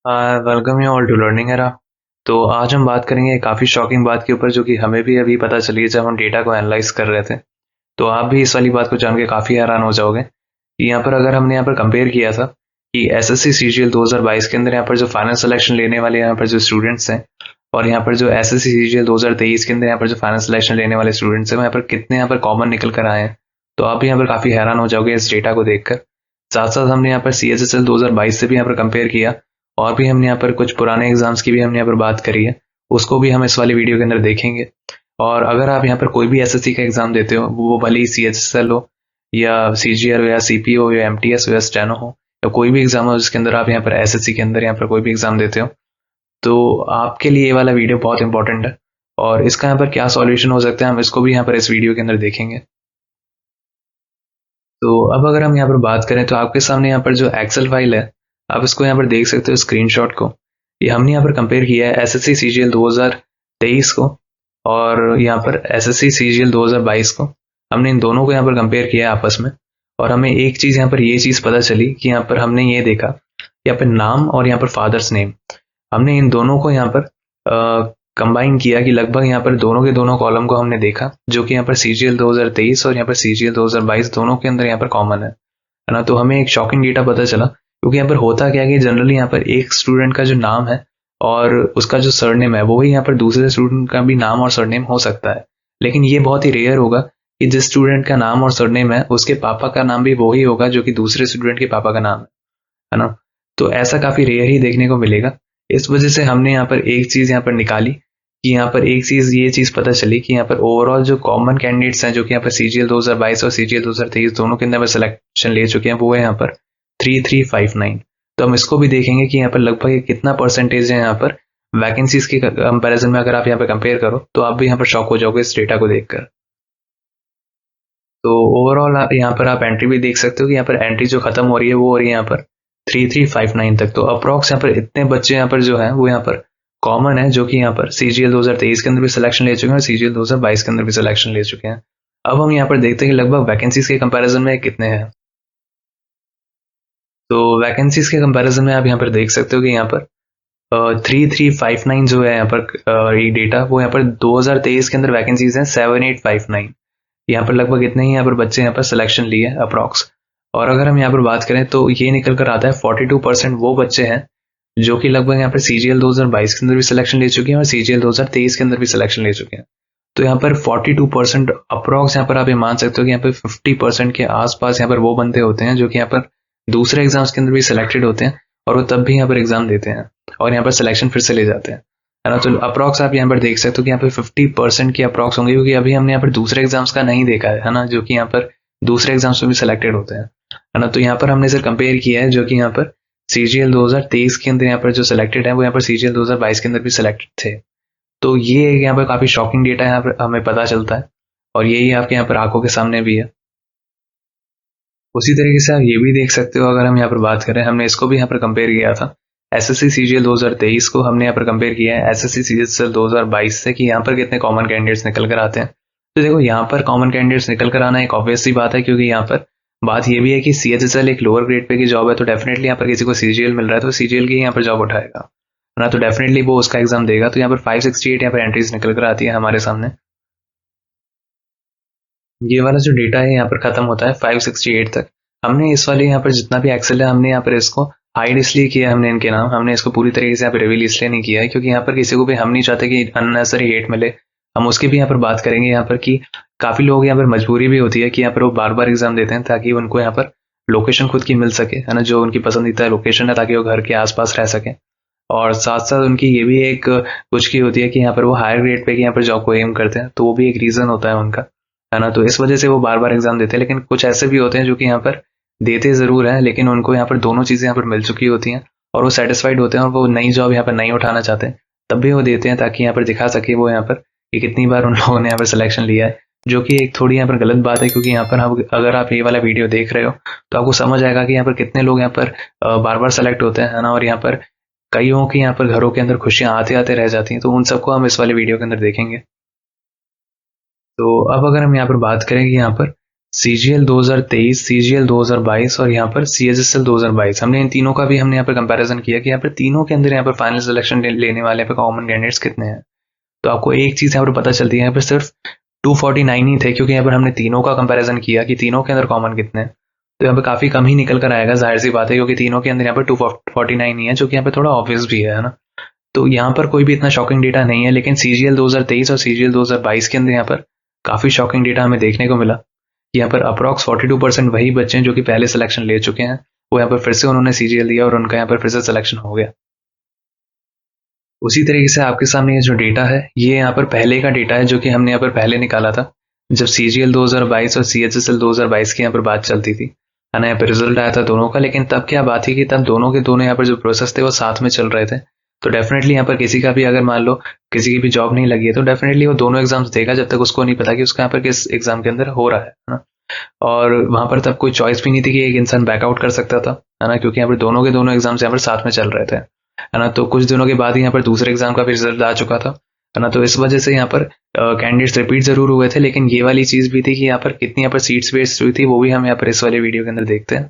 Welcome you all to learning era. तो आज हम बात करेंगे काफ़ी शॉकिंग बात के ऊपर जो कि हमें भी अभी पता चली है जब हम डेटा को एनालाइज कर रहे थे। तो आप भी इस वाली बात को जान के काफ़ी हैरान हो जाओगे। यहाँ पर अगर हमने यहाँ पर कंपेयर किया था कि एसएससी सीजीएल 2022 के अंदर यहाँ पर जो फाइनल सिलेक्शन लेने वाले यहाँ पर जो स्टूडेंट्स हैं और यहाँ पर जो एसएससी सीजीएल 2023 के अंदर यहाँ पर जो फाइनल सिलेक्शन लेने वाले स्टूडेंट्स हैं वो यहाँ पर कितने यहाँ पर कॉमन निकल कर आए हैं। तो आप भी यहाँ पर काफ़ी हैरान हो जाओगे इस डेटा को देखकर। साथ साथ हमने यहाँ पर CHSL 2022 से भी यहाँ पर कंपेयर किया और भी हमने यहाँ पर कुछ पुराने एग्जाम्स की भी हमने यहाँ पर बात करी है, उसको भी हम इस वाली वीडियो के अंदर देखेंगे। और अगर आप यहाँ पर कोई भी एसएससी का एग्जाम देते हो, वो भले ही CHSL हो या CGL हो या CPO हो या MTS हो या स्टेनो हो या कोई भी एग्जाम हो जिसके अंदर आप यहाँ पर एसएससी के अंदर यहाँ पर कोई भी एग्जाम देते हो, तो आपके लिए ये वाला वीडियो बहुत इंपॉर्टेंट है। और इसका यहाँ पर क्या सॉल्यूशन हो सकता है हम इसको भी यहाँ पर इस वीडियो के अंदर देखेंगे। तो अब अगर हम यहाँ पर बात करें तो आपके सामने यहाँ पर जो एक्सेल फाइल है, आप इसको यहाँ पर देख सकते हो स्क्रीनशॉट को। ये हमने यहाँ पर कंपेयर किया है एसएससी सीजीएल 2023 को और यहाँ पर एसएससी सीजीएल 2022 को। हमने इन दोनों को यहाँ पर कंपेयर किया है आपस में और हमें एक चीज़ यहाँ पर ये चीज़ पता चली कि यहाँ पर हमने ये देखा यहाँ पर नाम और यहाँ पर फादर्स नेम, हमने इन दोनों को यहाँ पर कंबाइन किया कि लगभग यहाँ पर दोनों के दोनों कॉलम को हमने देखा जो कि यहाँ पर सीजीएल 2023 और यहाँ पर सीजीएल 2022 दोनों के अंदर यहाँ पर कॉमन है ना। तो हमें एक शॉकिंग डेटा पता चला क्योंकि यहाँ पर होता क्या है कि जनरली यहाँ पर एक स्टूडेंट का जो नाम है और उसका जो सरनेम है वो ही यहाँ पर दूसरे स्टूडेंट का भी नाम और सरनेम हो सकता है, लेकिन ये बहुत ही रेयर होगा कि जिस स्टूडेंट का नाम और सरनेम है उसके पापा का नाम भी वही होगा जो कि दूसरे स्टूडेंट के पापा का नाम है ना। तो ऐसा काफी रेयर ही देखने को मिलेगा। इस वजह से हमने यहाँ पर एक चीज यहाँ पर निकाली कि यहाँ पर एक चीज ये चीज पता चली कि यहाँ पर ओवरऑल जो कॉमन कैंडिडेट्स हैं जो कि यहाँ पर सीजीएल 2022 और सीजीएल 2023 दोनों के अंदर सिलेक्शन ले चुके हैं वो है यहाँ पर 3359। तो हम इसको भी देखेंगे कि यहाँ पर लगभग कितना परसेंटेज है यहाँ पर वैकेंसीज के कंपैरिजन में। अगर आप यहाँ पर कंपेयर करो तो आप भी यहाँ पर शॉक हो जाओगे इस डेटा को देखकर। तो ओवरऑल यहाँ पर आप एंट्री भी देख सकते हो कि यहाँ पर एंट्री जो खत्म हो रही है वो हो रही है यहाँ पर 3359 तक। तो अप्रॉक्स यहाँ पर इतने बच्चे यहाँ पर जो है वो यहाँ पर कॉमन है जो कि यहाँ पर सीजीएल 2023 के अंदर भी सिलेक्शन ले चुके हैं और सीजीएल 2022 के अंदर भी सिलेक्शन ले चुके हैं। अब हम यहाँ पर देखते हैं कि लगभग वैकेंसीज के कंपैरिजन में कितने हैं। तो वैकेंसीज के कंपैरिजन में आप यहाँ पर देख सकते हो कि यहाँ पर 3359 जो है यहाँ पर ये डेटा वो यहाँ पर 2023 के अंदर वैकेंसीज हैं 7859। यहाँ पर लगभग इतने ही यहाँ पर बच्चे यहाँ पर सिलेक्शन लिए अप्रॉक्स। और अगर हम यहाँ पर बात करें तो ये निकल कर आता है 42% वो बच्चे हैं जो कि लगभग यहाँ पर सीजीएल 2022 के अंदर भी सिलेक्शन ले चुके हैं और सीजीएल 2023 के अंदर भी सिलेक्शन ले चुके हैं। तो यहाँ पर 42% अप्रॉक्स यहाँ पर आप ये मान सकते हो कि यहाँ पर 50% के आसपास यहाँ पर वो बंदे होते हैं जो कि यहाँ पर दूसरे एग्जाम्स के अंदर भी सिलेक्टेड होते हैं और वो तब भी यहाँ पर एग्जाम देते हैं और यहाँ पर सिलेक्शन फिर से ले जाते हैं, है ना। तो अप्रॉक्स आप यहाँ पर देख सकते हो कि यहाँ पर 50% के अप्रॉक्स होंगे क्योंकि अभी हमने यहाँ पर दूसरे एग्जाम्स का नहीं देखा है ना, जो कि यहाँ पर दूसरे एग्जाम्स में भी सिलेक्टेड होते हैं, है ना। तो यहाँ पर हमने सिर्फ कंपेयर किया है जो कि यहाँ पर सीजीएल 2023 के अंदर यहाँ पर जो सिलेक्टेड है वो यहाँ पर सीजीएल 2022 के अंदर भी सिलेक्टेड थे। तो ये यहाँ पर काफी शॉकिंग डेटा यहाँ पर हमें पता चलता है और यही आपके यहाँ पर आंखों के सामने भी है। उसी तरीके से आप ये भी देख सकते हो, अगर हम यहाँ पर बात करें हमने इसको भी यहाँ पर कंपेयर किया था एसएससी सीजीएल 2023 को हमने यहाँ पर कंपेयर किया है एसएससी सीजीएल 2022 से कि यहाँ पर कितने कॉमन कैंडिडेट्स निकल कर आते हैं। तो देखो यहाँ पर कॉमन कैंडिडेट्स निकल कर आना एक ऑब्वियस सी बात है क्योंकि यहाँ पर बात ये भी है कि CHSL एक लोअर ग्रेड पे की जॉब है, तो डेफिनेटली यहाँ पर किसी को सीजीएल मिल रहा है तो सीजीएल की यहाँ पर जॉब उठाएगा ना, तो डेफिनेटली वो उसका एग्जाम देगा। तो यहाँ पर 568 यहाँ पर एंट्रीज निकल कर आती है हमारे सामने। ये वाला जो डेटा है यहाँ पर खत्म होता है 568 तक। हमने इस वाले यहाँ पर जितना भी एक्सेल है हमने यहाँ पर इसको हाइड इसलिए किया, हमने इनके नाम हमने इसको पूरी तरीके से यहाँ पर रिवील इसलिए नहीं किया है क्योंकि यहाँ पर किसी को भी हम नहीं चाहते कि अननेसेसरी हेट मिले। हम उसकी भी यहाँ पर बात करेंगे यहाँ पर कि काफी लोग यहाँ पर मजबूरी भी होती है कि यहाँ पर वो बार बार एग्जाम देते हैं ताकि उनको यहाँ पर लोकेशन खुद की मिल सके, है ना, जो उनकी पसंदीदा लोकेशन है ताकि वो घर के आसपास रह सके। और साथ साथ उनकी ये भी एक कुछ की होती है कि यहाँ पर वो हायर ग्रेड पे की यहाँ पर जॉब को एम करते हैं, तो वो भी एक रीजन होता है उनका, है ना। तो इस वजह से वो बार बार एग्जाम देते हैं। लेकिन कुछ ऐसे भी होते हैं जो कि यहाँ पर देते जरूर हैं लेकिन उनको यहाँ पर दोनों चीजें यहाँ पर मिल चुकी होती हैं और वो सेटिस्फाइड होते हैं और वो नई जॉब यहाँ पर नहीं उठाना चाहते हैं, तब भी वो देते हैं ताकि यहाँ पर दिखा सके वो यहाँ पर कि कितनी बार उन लोगों ने यहाँ पर सिलेक्शन लिया है, जो कि एक थोड़ी यहाँ पर गलत बात है क्योंकि यहाँ पर हम अगर आप ये वाला वीडियो देख रहे हो तो आपको समझ आएगा कि यहाँ पर कितने लोग यहाँ पर बार बार सेलेक्ट होते हैं, है ना। और यहाँ पर कईयों की यहाँ पर घरों के अंदर खुशियां आते आते रह जाती हैं, तो उन सबको हम इस वाले वीडियो के अंदर देखेंगे। तो अब अगर हम यहाँ पर बात करें कि यहाँ पर CGL 2023, CGL 2022 और यहाँ पर CHSL 2022, हमने इन तीनों का भी हमने यहाँ पर कंपैरिजन किया कि यहाँ पर तीनों के अंदर यहाँ पर फाइनल सिलेक्शन लेने वाले यहाँ पर कॉमन कैंडिडेट्स कितने हैं। तो आपको एक चीज यहाँ पर पता चलती है, यहाँ पर सिर्फ 249 ही थे, क्योंकि यहाँ पर हमने तीनों का कंपैरिजन किया कि तीनों के अंदर कॉमन कितने हैं। तो यहाँ पे काफी कम ही निकल कर आएगा, जाहिर सी बात है, क्योंकि तीनों के अंदर यहाँ पर 249 ही है, जो कि यहाँ पे थोड़ा ऑब्वियस भी है ना। तो यहाँ पर कोई भी इतना शॉकिंग डेटा नहीं है, लेकिन CGL 2023 और CGL 2022 के अंदर यहाँ पर काफी शॉकिंग डेटा हमें देखने को मिला कि यहाँ पर अप्रॉक्स 42% वही बच्चे हैं जो कि पहले सिलेक्शन ले चुके हैं, वो यहाँ पर फिर से उन्होंने CGL दिया और उनका यहाँ पर फिर से सिलेक्शन हो गया। उसी तरीके से आपके सामने ये जो डेटा है, ये यहाँ पर पहले का डेटा है जो कि हमने यहाँ पर पहले निकाला था जब CGL 2022 और CHSL 2022 की यहाँ पर बात चलती थी, है ना। यहाँ पर रिजल्ट आया था दोनों का, लेकिन तब क्या बात थी कि तब दोनों के दोनों यहाँ पर जो प्रोसेस थे वो साथ में चल रहे थे। तो डेफिनेटली यहाँ पर किसी का भी अगर मान लो किसी की भी जॉब नहीं लगी है तो डेफिनेटली वो दोनों एग्जाम्स देगा जब तक उसको नहीं पता कि उसका यहाँ पर किस एग्जाम के अंदर हो रहा है ना। और वहां पर तब कोई चॉइस भी नहीं थी कि एक इंसान बैकआउट कर सकता था, है ना, क्योंकि यहाँ पर दोनों के दोनों एग्जाम्स यहाँ पर साथ में चल रहे थे, है ना। तो कुछ दिनों के बाद ही यहाँ पर दूसरे एग्जाम का भी रिजल्ट आ चुका था, है ना। तो इस वजह से यहाँ पर कैंडिडेट्स रिपीट जरूर हुए थे, लेकिन ये वाली चीज भी थी कि यहाँ पर कितनी यहाँ पर सीट्स वेस्ट हुई थी वो भी हम यहाँ पर इस वाले वीडियो के अंदर देखते हैं।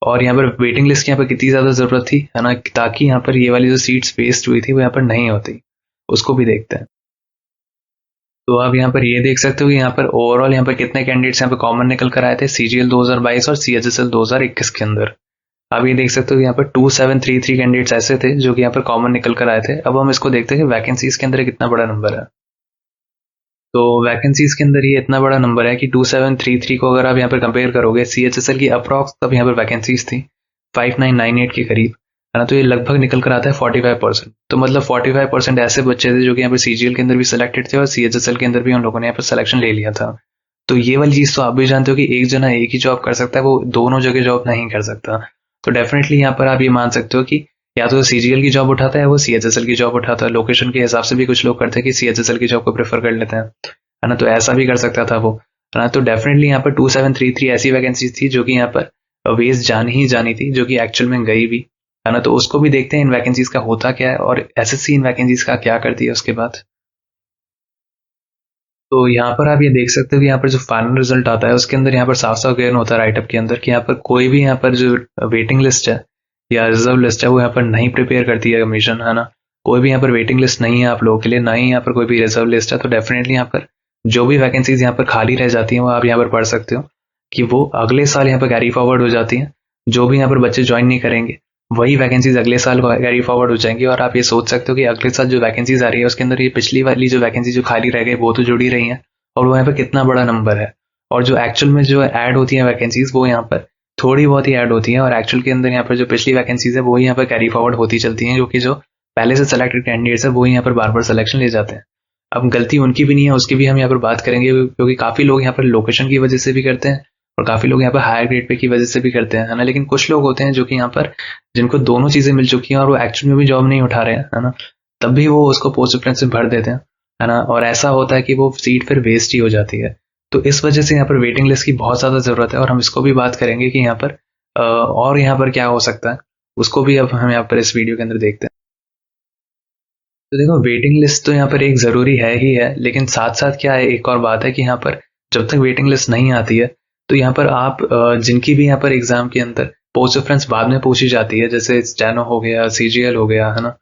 और यहाँ पर वेटिंग लिस्ट की यहाँ पर कितनी ज्यादा जरूरत थी, है ना, ताकि यहाँ पर ये वाली जो सीट्स वेस्ट हुई थी वो यहाँ पर नहीं होती, उसको भी देखते हैं। तो आप यहाँ पर ये देख सकते हो कि यहाँ पर ओवरऑल यहाँ पर कितने कैंडिडेट्स यहाँ पर कॉमन निकल कर आए थे CGL 2022 और CHSL 2021 के अंदर। आप ये देख सकते हो कि यहाँ पर 2733 कैंडिडेट्स ऐसे थे जो कि यहाँ पर कॉमन निकल कर आए थे। अब हम इसको देखते हैं कि वैकेंसीज के अंदर कितना बड़ा नंबर है। तो वैकेंसीज के अंदर ये इतना बड़ा नंबर है कि 2733 को अगर आप यहाँ पर कंपेयर करोगे, CHSL की अप्रॉक्स तब यहाँ पर वैकेंसीज थी 5998 के करीब, है ना। तो ये लगभग निकल कर आता है 45%। तो मतलब 45% ऐसे बच्चे थे जो कि यहाँ पर CGL के अंदर भी सिलेक्टेड थे और CHSL के अंदर भी उन लोगों ने यहाँ पर सिलेक्शन ले लिया था। तो ये वाली चीज तो आप भी जानते हो कि एक जना एक ही जॉब कर सकता है, वो दोनों जगह जॉब नहीं कर सकता। तो डेफिनेटली यहाँ पर आप ये मान सकते हो कि या तो CGL की जॉब उठाता है, वो CHSL की जॉब उठाता है। लोकेशन के हिसाब से भी कुछ लोग करते हैं कि CHSL की जॉब को प्रेफर कर लेते हैं, है ना। तो ऐसा भी कर सकता था वो, है ना। तो डेफिनेटली यहाँ पर 2733 ऐसी वैकेंसी थी जो कि यहाँ पर वेस्ट जानी थी, जो कि एक्चुअल में गई भी, है ना। तो उसको भी देखते हैं इन वैकेंसीज का होता क्या है और SSC इन वैकेंसीज का क्या करती है उसके बाद। तो यहाँ पर आप ये देख सकते हो कि यहाँ पर जो फाइनल रिजल्ट आता है उसके अंदर यहाँ पर साफ साफ क्लियर होता है राइटअप के अंदर कि यहाँ पर कोई भी यहाँ पर जो वेटिंग लिस्ट है या रिजर्व लिस्ट है वो यहाँ पर नहीं प्रिपेयर करती है कमीशन, है ना। कोई भी यहाँ पर वेटिंग लिस्ट नहीं है आप लोगों के लिए, ना ही यहाँ पर कोई भी रिजर्व लिस्ट है। तो डेफिनेटली यहाँ पर जो भी वैकेंसीज यहाँ पर खाली रह जाती हैं वो आप यहाँ पर पढ़ सकते हो कि वो अगले साल यहाँ पर कैरी फॉरवर्ड हो जाती हैं। जो भी यहाँ पर बच्चे ज्वाइन नहीं करेंगे वही वैकेंसीज अगले साल कैरी फॉरवर्ड हो जाएंगी। और आप ये सोच सकते हो कि अगले साल जो वैकेंसीज आ रही है उसके अंदर ये पिछली वाली जो वैकेंसी जो खाली रह गई वो तो जुड़ी रही है, और वो यहाँ पर कितना बड़ा नंबर है। और जो एक्चुअल में जो ऐड होती है वैकेंसीज वो यहाँ पर थोड़ी बहुत ही ऐड होती हैं, और एक्चुअल के अंदर यहाँ पर जो पिछली वैकेंसीज है वो यहाँ पर कैरी फॉरवर्ड होती चलती हैं, क्योंकि जो पहले से सेलेक्टेड कैंडिडेट्स है वो यहाँ पर बार बार सिलेक्शन ले जाते हैं। अब गलती उनकी भी नहीं है, उसकी भी हम यहाँ पर बात करेंगे, क्योंकि काफी लोग यहाँ पर लोकेशन की वजह से भी करते हैं और काफी लोग यहाँ पर हायर ग्रेड पे की वजह से भी करते हैं, है ना। लेकिन कुछ लोग होते हैं जो कि यहाँ पर जिनको दोनों चीजें मिल चुकी हैं और वो एक्चुअल में भी जॉब नहीं उठा रहे हैं, है ना, तब भी वो उसको पोस्ट प्रेफरेंस में भर देते हैं, है ना। और ऐसा होता है कि वो सीट फिर वेस्ट ही हो जाती है। तो इस वजह से यहाँ पर वेटिंग लिस्ट की बहुत ज्यादा जरूरत है, और हम इसको भी बात करेंगे कि यहाँ पर और यहाँ पर क्या हो सकता है, उसको भी अब हम यहाँ पर इस वीडियो के अंदर देखते हैं। तो देखो, वेटिंग लिस्ट तो यहाँ पर एक जरूरी है ही है, लेकिन साथ साथ क्या है, एक और बात है कि यहाँ पर जब तक वेटिंग लिस्ट नहीं आती है तो यहाँ पर आप जिनकी भी यहाँ पर एग्जाम के अंदर पोस्ट प्रेफरेंस बाद में पूछी जाती है, जैसे स्टेनो हो गया, CGL हो गया, है ना।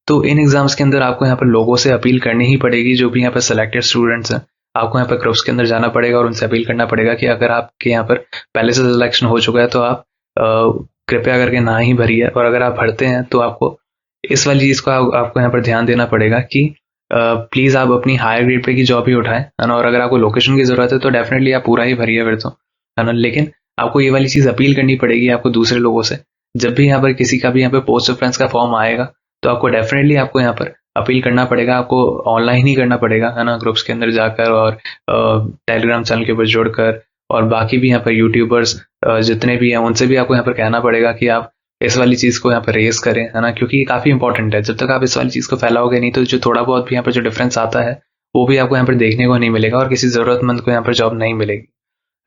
तो इन एग्जाम्स के अंदर आपको यहाँ पर लोगों से अपील करनी ही पड़ेगी, जो भी यहाँ पर सिलेक्टेड स्टूडेंट्स हैं। आपको यहाँ पर ग्रुप्स के अंदर जाना पड़ेगा और उनसे अपील करना पड़ेगा कि अगर आपके यहाँ पर पहले से सिलेक्शन हो चुका है तो आप कृपया करके ना ही भरिए, और अगर आप भरते हैं तो आपको इस वाली चीज को आपको यहाँ पर ध्यान देना पड़ेगा कि प्लीज आप अपनी हायर ग्रेड पे की जॉब ही उठाएं, है ना। और अगर आपको लोकेशन की जरूरत है तो डेफिनेटली आप पूरा ही भरिए फिर तो, है ना। लेकिन आपको ये वाली चीज अपील करनी पड़ेगी आपको दूसरे लोगों से। जब भी यहाँ पर किसी का भी यहाँ पर पोस्ट रेफरेंस का फॉर्म आएगा तो आपको डेफिनेटली आपको यहाँ पर अपील करना पड़ेगा। आपको ऑनलाइन ही करना पड़ेगा, है ना, ग्रुप्स के अंदर जाकर और टेलीग्राम चैनल के ऊपर जुड़कर, और बाकी भी यहाँ पर यूट्यूबर्स जितने भी हैं उनसे भी आपको यहाँ पर कहना पड़ेगा कि आप इस वाली चीज को यहाँ पर रेस करें, है ना, क्योंकि ये काफी इंपॉर्टेंट है। जब तक आप इस वाली चीज को फैलाओगे नहीं तो जो थोड़ा बहुत भी यहाँ पर जो डिफरेंस आता है वो भी आपको यहाँ पर देखने को नहीं मिलेगा, और किसी जरूरतमंद को यहाँ पर जॉब नहीं मिलेगी,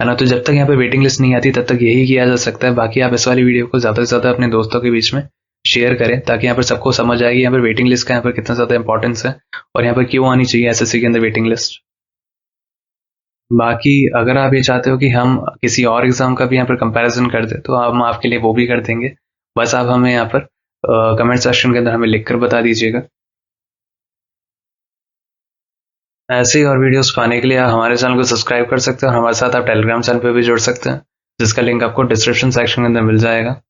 है ना। तो जब तक यहाँ पे वेटिंग लिस्ट नहीं आती तब तक यही किया जा सकता है। बाकी आप इस वाली वीडियो को ज्यादा से ज्यादा अपने दोस्तों के बीच में शेयर करें, ताकि यहाँ पर सबको समझ आएगी यहाँ पर वेटिंग लिस्ट का यहाँ पर कितना ज्यादा इंपॉर्टेंस है और यहाँ पर क्यों आनी चाहिए SSC के अंदर वेटिंग लिस्ट। बाकी अगर आप ये चाहते हो कि हम किसी और एग्ज़ाम का भी यहाँ पर कंपैरिज़न कर दें, तो हम आपके लिए वो भी कर देंगे। बस आप हमें यहाँ पर कमेंट सेक्शन के अंदर हमें लिखकर बता दीजिएगा। ऐसे ही और वीडियोस पाने के लिए आप हमारे चैनल को सब्सक्राइब कर सकते हैं और हमारे साथ आप टेलीग्राम चैनल पे भी जुड़ सकते हैं, जिसका लिंक आपको डिस्क्रिप्शन सेक्शन के अंदर मिल जाएगा।